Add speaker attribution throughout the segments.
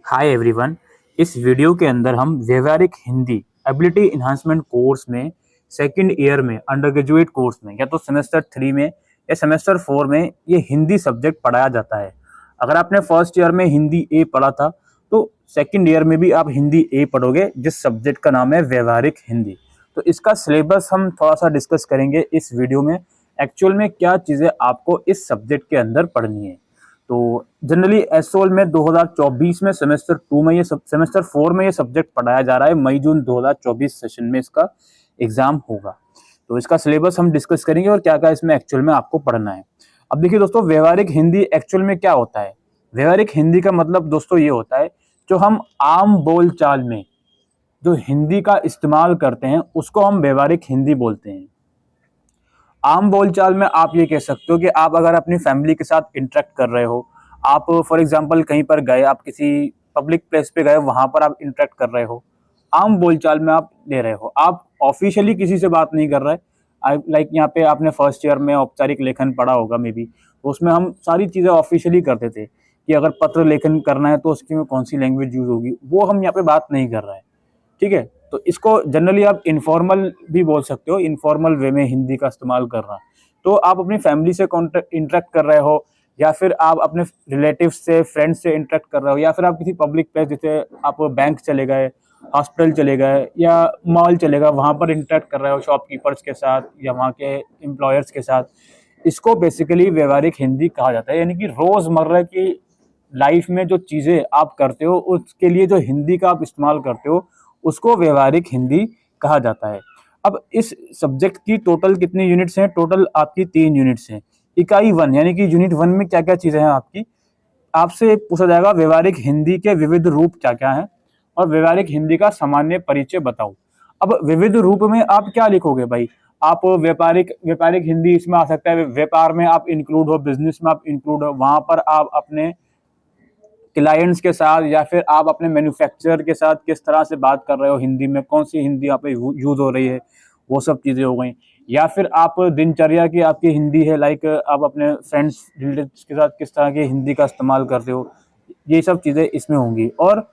Speaker 1: Hi everyone. इस video के अंदर हम व्यवहारिक हिंदी एबिलिटी इन्हांसमेंट कोर्स में सेकंड ईयर में अंडर ग्रेजुएट कोर्स में या तो सेमेस्टर 3 में या सेमेस्टर 4 में ये हिंदी सब्जेक्ट पढ़ाया जाता है। अगर आपने फर्स्ट ईयर में हिंदी ए पढ़ा था तो सेकंड ईयर में भी आप हिंदी ए पढ़ोगे, जिस सब्जेक्ट का नाम है व्यवहारिक हिंदी। तो इसका सिलेबस हम थोड़ा सा डिस्कस करेंगे इस वीडियो में। एक्चुअल में क्या चीज़ें आपको इस सब्जेक्ट के अंदर पढ़नी है। तो जनरली एसओल में 2024 में सेमेस्टर 2 में सेमेस्टर 4 में ये सब्जेक्ट पढ़ाया जा रहा है। मई जून 2024 सेशन में इसका एग्जाम होगा। तो इसका सिलेबस हम डिस्कस करेंगे और क्या क्या इसमें एक्चुअल में आपको पढ़ना है। अब देखिए दोस्तों, व्यवहारिक हिंदी एक्चुअल में क्या होता है। व्यवहारिक हिंदी का मतलब दोस्तों ये होता है, जो हम आम बोलचाल में जो हिंदी का इस्तेमाल करते हैं उसको हम व्यवहारिक हिंदी बोलते हैं। आम बोलचाल में आप ये कह सकते हो कि आप अगर अपनी फैमिली के साथ इंटरेक्ट कर रहे हो, आप फॉर एग्जांपल कहीं पर गए, आप किसी पब्लिक प्लेस पे गए, वहां पर आप इंटरेक्ट कर रहे हो, आम बोलचाल में आप ले रहे हो, आप ऑफिशियली किसी से बात नहीं कर रहे। लाइक यहाँ पे आपने फर्स्ट ईयर में औपचारिक लेखन पढ़ा होगा मे बी, तो उसमें हम सारी चीज़ें ऑफिशियली करते थे कि अगर पत्र लेखन करना है तो उसकी में कौन सी लैंग्वेज यूज होगी, वो हम यहाँ पे बात नहीं कर रहे हैं। ठीक है, तो इसको जनरली आप इनफॉर्मल भी बोल सकते हो, इनफॉर्मल वे में हिंदी का इस्तेमाल करना। तो आप अपनी फैमिली से इंटरेक्ट कर रहे हो, या फिर आप अपने रिलेटिव से, फ्रेंड्स से इंटरेक्ट कर रहे हो, या फिर आप किसी पब्लिक प्लेस जैसे आप बैंक चले गए, हॉस्पिटल चले गए या मॉल चले गए, वहाँ पर इंटरेक्ट कर रहे हो शॉपकीपर्स के साथ या वहाँ के एम्प्लॉयर्स के साथ। इसको बेसिकली व्यवहारिक हिंदी कहा जाता है। यानी कि रोज़मर्रा की लाइफ में जो चीज़ें आप करते हो उसके लिए जो हिंदी का आप इस्तेमाल करते हो उसको व्यवहारिक हिंदी कहा जाता है। अब इस सब्जेक्ट की टोटल कितनी यूनिट्स हैं? टोटल आपकी 3 यूनिट्स हैं। इकाई 1 यानी कि यूनिट 1 में क्या क्या चीज़ें हैं आपकी, आपसे पूछा जाएगा व्यवहारिक हिंदी के विविध रूप क्या क्या हैं और व्यवहारिक हिंदी का सामान्य परिचय बताओ। अब विविध रूप में आप क्या लिखोगे भाई? आप व्यापारिक हिंदी इसमें आ सकता है, व्यापार में आप इंक्लूड हो, बिजनेस में आप इंक्लूड हो, वहां पर आप अपने क्लाइंट्स के साथ या फिर आप अपने मैन्युफैक्चरर के साथ किस तरह से बात कर रहे हो, हिंदी में कौन सी हिंदी यहाँ पे यूज हो रही है, वो सब चीज़ें हो गई। या फिर आप दिनचर्या की आपकी हिंदी है, लाइक आप अपने फ्रेंड्स रिलेटिव्स के साथ किस तरह की हिंदी का इस्तेमाल करते हो, ये सब चीज़ें इसमें होंगी। और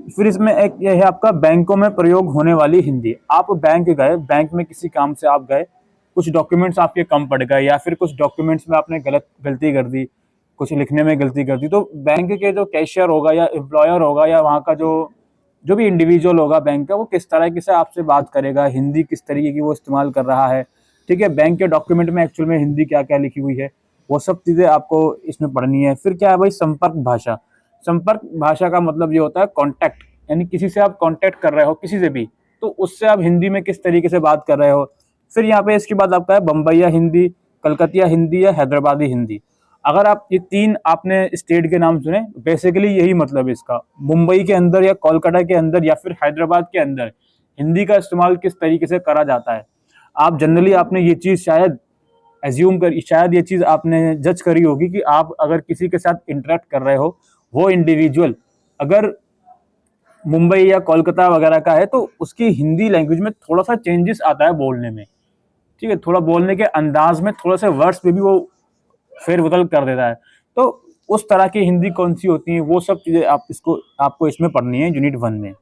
Speaker 1: फिर इसमें एक ये है आपका बैंकों में प्रयोग होने वाली हिंदी। आप बैंक गए, बैंक में किसी काम से आप गए, कुछ डॉक्यूमेंट्स आपके कम पड़ गए या फिर कुछ डॉक्यूमेंट्स में आपने गलती कर दी, कुछ लिखने में गलती कर दी, तो बैंक के जो कैशियर होगा या एम्प्लॉयर होगा या वहाँ का जो जो भी इंडिविजुअल होगा बैंक का, वो किस तरह से आपसे बात करेगा, हिंदी किस तरीके की वो इस्तेमाल कर रहा है। ठीक है, बैंक के डॉक्यूमेंट में एक्चुअल में हिंदी क्या क्या लिखी हुई है, वो सब चीज़ें आपको इसमें पढ़नी है। फिर क्या है भाई, संपर्क भाषा। संपर्क भाषा का मतलब ये होता है कॉन्टैक्ट, यानी किसी से आप कॉन्टैक्ट कर रहे हो, किसी से भी, तो उससे आप हिंदी में किस तरीके से बात कर रहे हो। फिर यहाँ पे इसके बाद आपका है बम्बईया हिंदी, कलकतिया हिंदी या हैदराबादी हिंदी। अगर आप ये 3 आपने स्टेट के नाम सुने, बेसिकली यही मतलब है इसका। मुंबई के अंदर या कोलकाता के अंदर या फिर हैदराबाद के अंदर हिंदी का इस्तेमाल किस तरीके से करा जाता है। आप जनरली आपने ये चीज़ शायद ये चीज़ आपने जज करी होगी कि आप अगर किसी के साथ इंटरेक्ट कर रहे हो, वो इंडिविजुअल अगर मुंबई या कोलकाता वगैरह का है, तो उसकी हिंदी लैंग्वेज में थोड़ा सा चेंजेस आता है बोलने में। ठीक है, थोड़ा बोलने के अंदाज में थोड़ा सा वर्ड्स में भी वो फेरबदल कर देता है। तो उस तरह की हिंदी कौन सी होती है, वो सब चीज़ें आपको इसमें पढ़नी है यूनिट 1 में।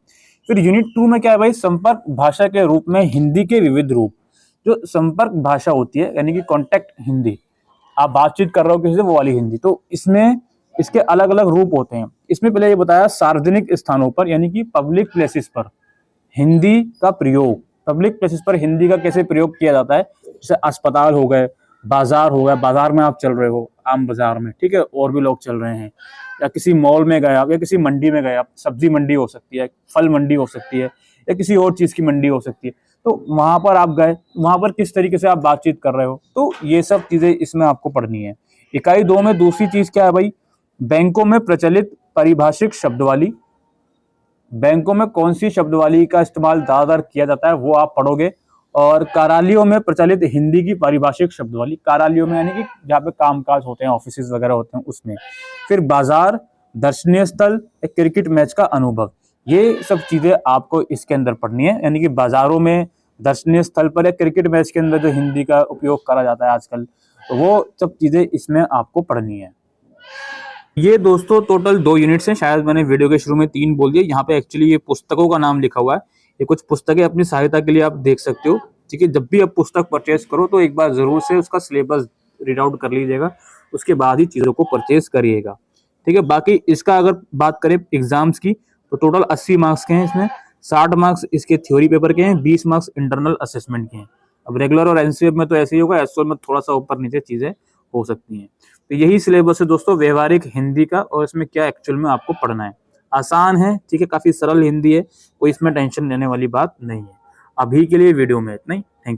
Speaker 1: फिर यूनिट 2 में क्या है भाई, संपर्क भाषा के रूप में हिंदी के विविध रूप। जो संपर्क भाषा होती है यानी कि कॉन्टैक्ट हिंदी, आप बातचीत कर रहे हो किसी से, वो वाली हिंदी, तो इसमें इसके अलग अलग रूप होते हैं। इसमें पहले ये बताया, सार्वजनिक स्थानों पर यानी कि पब्लिक प्लेसेस पर हिंदी का प्रयोग, पब्लिक प्लेसेस पर हिंदी का कैसे प्रयोग किया जाता है। जैसे अस्पताल हो गए, बाजार हो गया, बाजार में आप चल रहे हो, आम बाजार में, ठीक है, और भी लोग चल रहे हैं, या किसी मॉल में गए आप, या किसी मंडी में गए आप, सब्जी मंडी हो सकती है, फल मंडी हो सकती है, या किसी और चीज़ की मंडी हो सकती है, तो वहाँ पर आप गए, वहाँ पर किस तरीके से आप बातचीत कर रहे हो, तो ये सब चीज़ें इसमें आपको पढ़नी है। इकाई 2 में दूसरी चीज़ क्या है भाई, बैंकों में प्रचलित पारिभाषिक शब्दावली। बैंकों में कौन सी शब्दावली का इस्तेमाल ज़्यादातर किया जाता है वो आप पढ़ोगे। और कार्यालयों में प्रचलित हिंदी की पारिभाषिक शब्दावली, कार्यालयों में यानी कि जहाँ पे कामकाज होते हैं, ऑफिस वगैरह होते हैं, उसमें। फिर बाजार, दर्शनीय स्थल, क्रिकेट मैच का अनुभव, ये सब चीज़ें आपको इसके अंदर पढ़नी है। यानी कि बाजारों में, दर्शनीय स्थल पर या क्रिकेट मैच के अंदर जो हिंदी का उपयोग करा जाता है आजकल, तो वो सब चीज़ें इसमें आपको पढ़नी है। ये दोस्तों टोटल 2 यूनिट्स हैं, शायद मैंने वीडियो के शुरू में 3 बोल दिए। यहाँ पे एक्चुअली ये पुस्तकों का नाम लिखा हुआ है। ये कुछ पुस्तकें अपनी सहायता के लिए आप देख सकते हो, ठीक है। जब भी आप पुस्तक परचेज करो तो एक बार जरूर से उसका सिलेबस रीड आउट कर लीजिएगा, उसके बाद ही चीजों को परचेज करिएगा, ठीक है। बाकी इसका अगर बात करें एग्जाम्स की, तो टोटल 80 मार्क्स के हैं इसमें। 60 मार्क्स इसके थ्योरी पेपर के हैं, 20 मार्क्स इंटरनल असेसमेंट के हैं। अब रेगुलर और एनसीएफ में तो ऐसे ही होगा, एसओ में थोड़ा सा ऊपर नीचे चीजें हो सकती हैं। तो यही सिलेबस है दोस्तों व्यवहारिक हिंदी का, और इसमें क्या एक्चुअल में आपको पढ़ना है। आसान है, ठीक है, काफी सरल हिंदी है, कोई इसमें टेंशन लेने वाली बात नहीं है। अभी के लिए वीडियो में इतना ही।